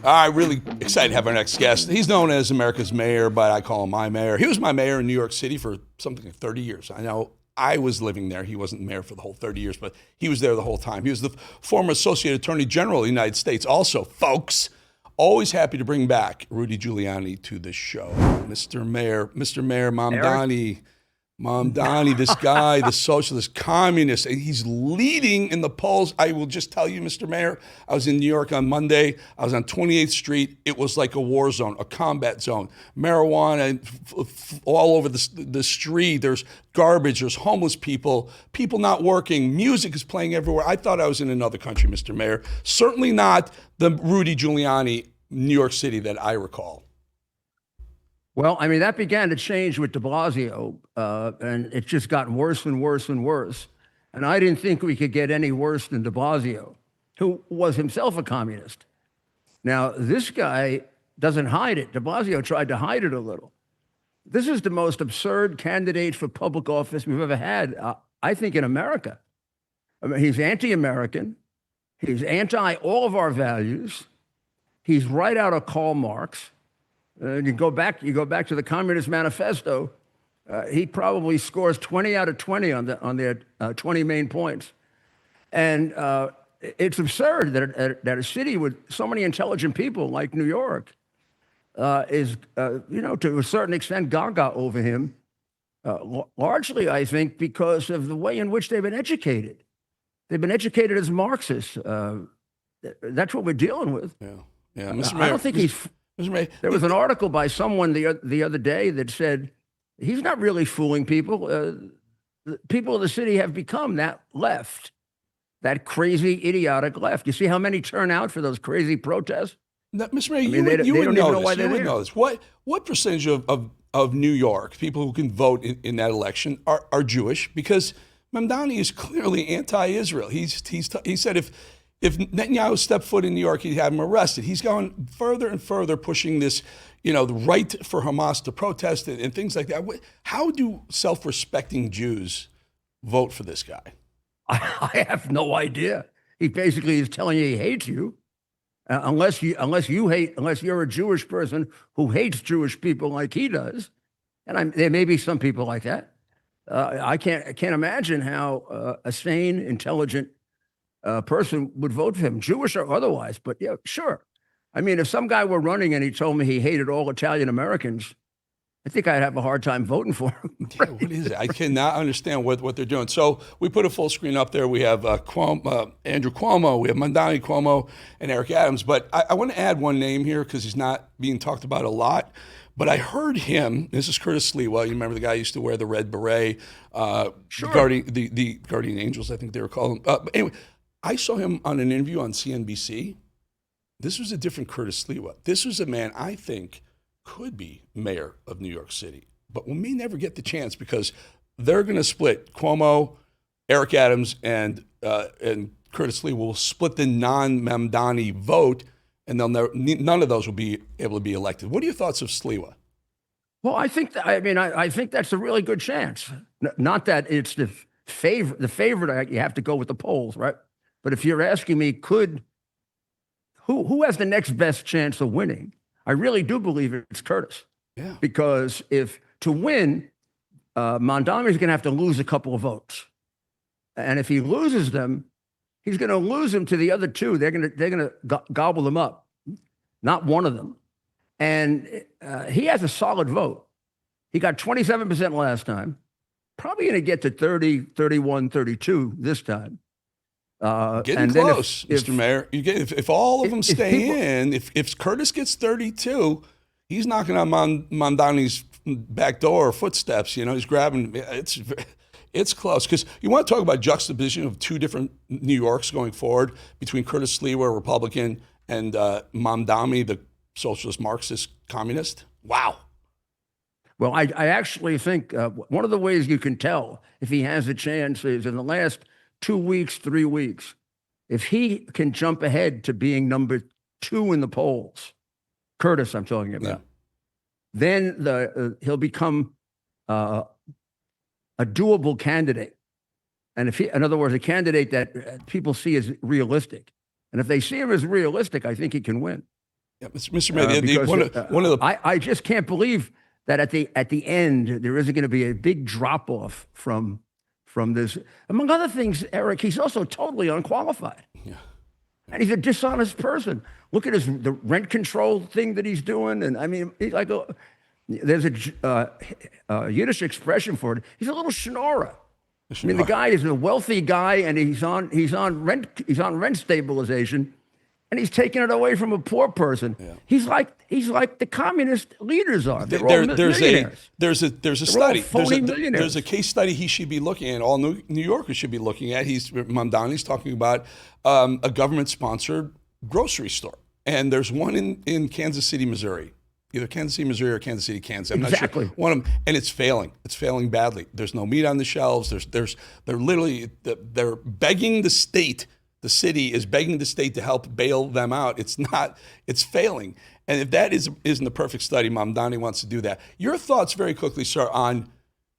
Really excited to have our next guest. He's known as America's mayor, but I call him my mayor. He was my mayor in New York City for something like 30 years. I know I was living there. He wasn't mayor for the whole 30 years, but he was there the whole time. He was the former Associate Attorney General of the United States. Also, folks, always happy to bring back Rudy Giuliani to the show. Mr. Mayor Mamdani. Mamdani, this guy, the socialist communist, he's leading in the polls. I will just tell you, Mr. Mayor, I was in New York on Monday. I was on 28th Street. It was like a war zone, a combat zone. Marijuana all over the street. There's garbage. There's homeless people not working. Music is playing everywhere. I thought I was in another country, Mr. Mayor. Certainly not the Rudy Giuliani, New York City that I recall. Well, I mean, that began to change with de Blasio, and it's just gotten worse and worse and worse. And I didn't think we could get any worse than de Blasio, who was himself a communist. Now, this guy doesn't hide it. De Blasio tried to hide it a little. This is the most absurd candidate for public office we've ever had, I think, in America. I mean, he's anti-American. He's anti all of our values. He's right out of Karl Marx. You go back to the Communist Manifesto. He probably scores 20 out of 20 on their 20 main points, and it's absurd that a city with so many intelligent people like New York is, to a certain extent, gaga over him. Largely, I think, because of the way in which they've been educated. They've been educated as Marxists. That's what we're dealing with. Yeah. Mr. Mayor, I don't think he's. There was an article by someone the other day that said he's not really fooling people. The people of the city have become that left, that crazy, idiotic left. You see how many turn out for those crazy protests? Now, Mr. Mayor, you would know this. What percentage of New York, people who can vote in that election, are Jewish? Because Mamdani is clearly anti-Israel. He said if Netanyahu stepped foot in New York, he'd have him arrested. He's going further and further pushing this, the right for Hamas to protest and things like that. How do self-respecting Jews vote for this guy? I have no idea. He basically is telling you he hates you, unless you're a Jewish person who hates Jewish people like he does. And there may be some people like that. I can't imagine how a sane, intelligent person would vote for him, Jewish or otherwise. But yeah, sure. I mean, if some guy were running and he told me he hated all Italian Americans, I think I'd have a hard time voting for him. Yeah, what is it? I cannot understand what they're doing. So we put a full screen up there. We have Andrew Cuomo, we have Mamdani, Cuomo, and Eric Adams. But I want to add one name here because he's not being talked about a lot. But I heard him, this is Curtis Sliwa. You remember the guy who used to wear the red beret, Sure. the Guardian Angels, I think they were calling him. Anyway, I saw him on an interview on CNBC. This was a different Curtis Sliwa. This was a man I think could be mayor of New York City, but we may never get the chance because they're going to split. Cuomo, Eric Adams, and Curtis Sliwa will split the non-Mamdani vote, and none of those will be able to be elected. What are your thoughts of Sliwa? Well, I think that's a really good chance. Not that it's the favorite. You have to go with the polls, right? But if you're asking me, who has the next best chance of winning? I really do believe it's Curtis. Yeah. Because if to win, Mamdani is going to have to lose a couple of votes, and if he loses them, he's going to lose them to the other two. They're going to gobble them up. Not one of them, and he has a solid vote. He got 27% last time. Probably going to get to 30, 31, 32 this time. Getting close, Mr. Mayor. If all of them stay in, if Curtis gets 32, he's knocking on Mamdani's back door or footsteps. He's grabbing. It's close because you want to talk about juxtaposition of two different New Yorks going forward between Curtis Sliwa, Republican, and Mamdani, the socialist, Marxist, communist. Wow. Well, I actually think one of the ways you can tell if he has a chance is in the last 2 weeks, 3 weeks, if he can jump ahead to being number 2 in the polls, Curtis I'm talking about, then he'll become a doable candidate. And in other words, a candidate that people see as realistic. And if they see him as realistic, I think he can win. Yeah, Mr. Mayor, one of the I just can't believe that at the end there isn't going to be a big drop off from this. Among other things, Eric, he's also totally unqualified. Yeah. And he's a dishonest person. Look at the rent control thing that he's doing, and I mean, he's like there's a Yiddish expression for it. He's a little schnorrer. I mean, the guy is a wealthy guy, and he's on rent stabilization, and he's taking it away from a poor person. Yeah. He's like the communist leaders are. They're all millionaires. There's a study. There's a case study he should be looking at. All New Yorkers should be looking at. Mamdani's talking about a government-sponsored grocery store, and there's one in Kansas City, Missouri. Either Kansas City, Missouri, or Kansas City, Kansas. I'm not sure. One of them, and it's failing. It's failing badly. There's no meat on the shelves. They're begging the state. The city is begging the state to help bail them out. It's not. It's failing. And if that isn't the perfect study, Mamdani wants to do that. Your thoughts, very quickly, sir, on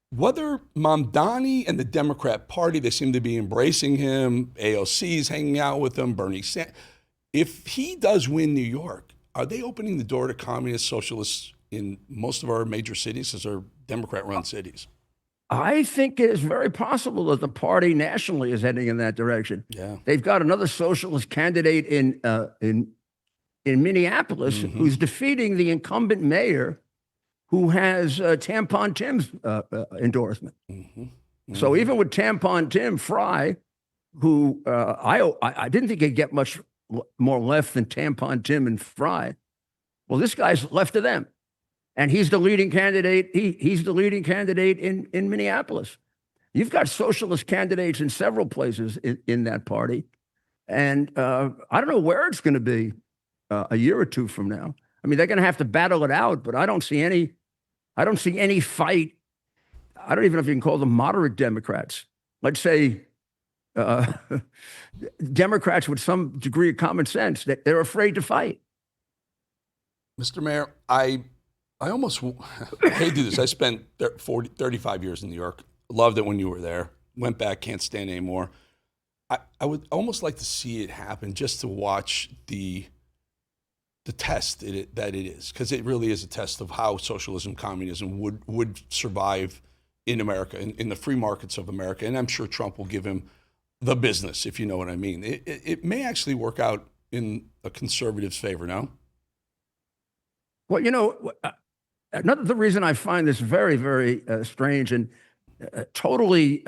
whether Mamdani and the Democrat Party, they seem to be embracing him. AOC's hanging out with him. Bernie Sanders. If he does win New York, are they opening the door to communist socialists in most of our major cities, as are Democrat-run cities? I think it is very possible that the party nationally is heading in that direction. Yeah. They've got another socialist candidate in Minneapolis who's defeating the incumbent mayor, who has Tampon Tim's endorsement. So even with Tampon Tim Fry, who I didn't think he'd get much more left than Tampon Tim and Fry. Well, this guy's left of them, and he's the leading candidate. He's the leading candidate in Minneapolis. You've got socialist candidates in several places in that party, and I don't know where it's going to be a year or two from now. I mean, they're going to have to battle it out, but I don't see any fight. I don't even know if you can call them moderate Democrats. Let's say Democrats with some degree of common sense, that they're afraid to fight. Mr. Mayor, I almost hate to do this. I spent 35 years in New York. Loved it when you were there. Went back, can't stand it anymore. I would almost like to see it happen, just to watch the test that it is, because it really is a test of how socialism, communism would survive in America, in the free markets of America. And I'm sure Trump will give him the business, if you know what I mean. It may actually work out in a conservative's favor, no? Well, the reason I find this very, very strange and totally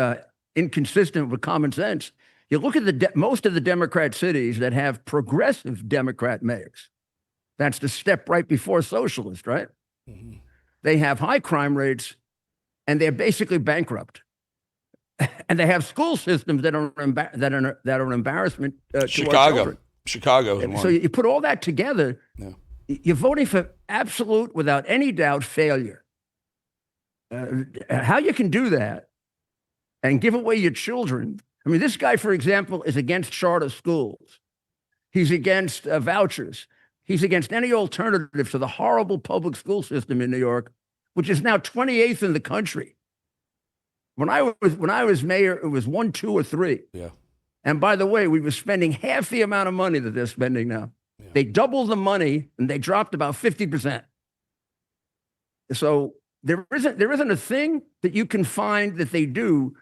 inconsistent with common sense, you look at most of the Democrat cities that have progressive Democrat mayors. That's the step right before socialist, right? Mm-hmm. They have high crime rates, and they're basically bankrupt. And they have school systems that are an embarrassment to our children. Chicago. So you put all that together, you're voting for absolute, without any doubt, failure. How you can do that and give away your children? I mean, this guy, for example, is against charter schools. He's against vouchers. He's against any alternative to the horrible public school system in New York, which is now 28th in the country. When I was mayor, it was 1, 2, or 3. Yeah. And by the way, we were spending half the amount of money that they're spending now. Yeah. They doubled the money, and they dropped about 50%. So there isn't a thing that you can find that they do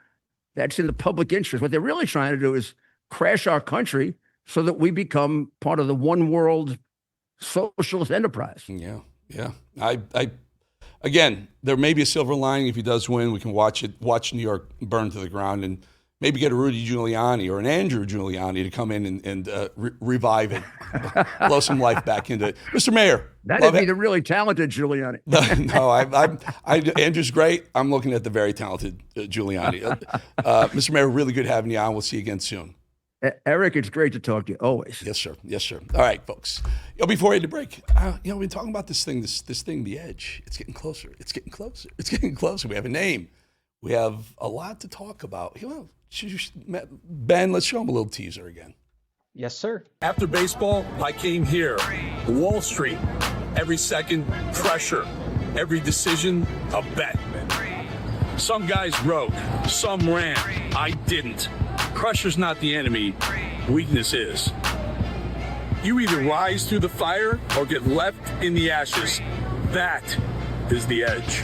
that's in the public interest. What they're really trying to do is crash our country so that we become part of the one world socialist enterprise. Yeah. Again, there may be a silver lining if he does win. We can watch New York burn to the ground, and maybe get a Rudy Giuliani or an Andrew Giuliani to come in and revive it, blow some life back into it. Mr. Mayor. That'd be the really talented Giuliani. No, Andrew's great. I'm looking at the very talented Giuliani. Mr. Mayor, really good having you on. We'll see you again soon. Eric, it's great to talk to you, always. Yes, sir. Yes, sir. All right, folks. Before we had to break, we've been talking about this thing, The Edge. It's getting closer. It's getting closer. It's getting closer. We have a name. We have a lot to talk about. Ben, let's show him a little teaser again. Yes, sir. After baseball, I came here. Wall Street. Every second, pressure. Every decision, a bet. Some guys broke. Some ran. I didn't. Pressure's not the enemy. Weakness is. You either rise through the fire or get left in the ashes. That is the edge.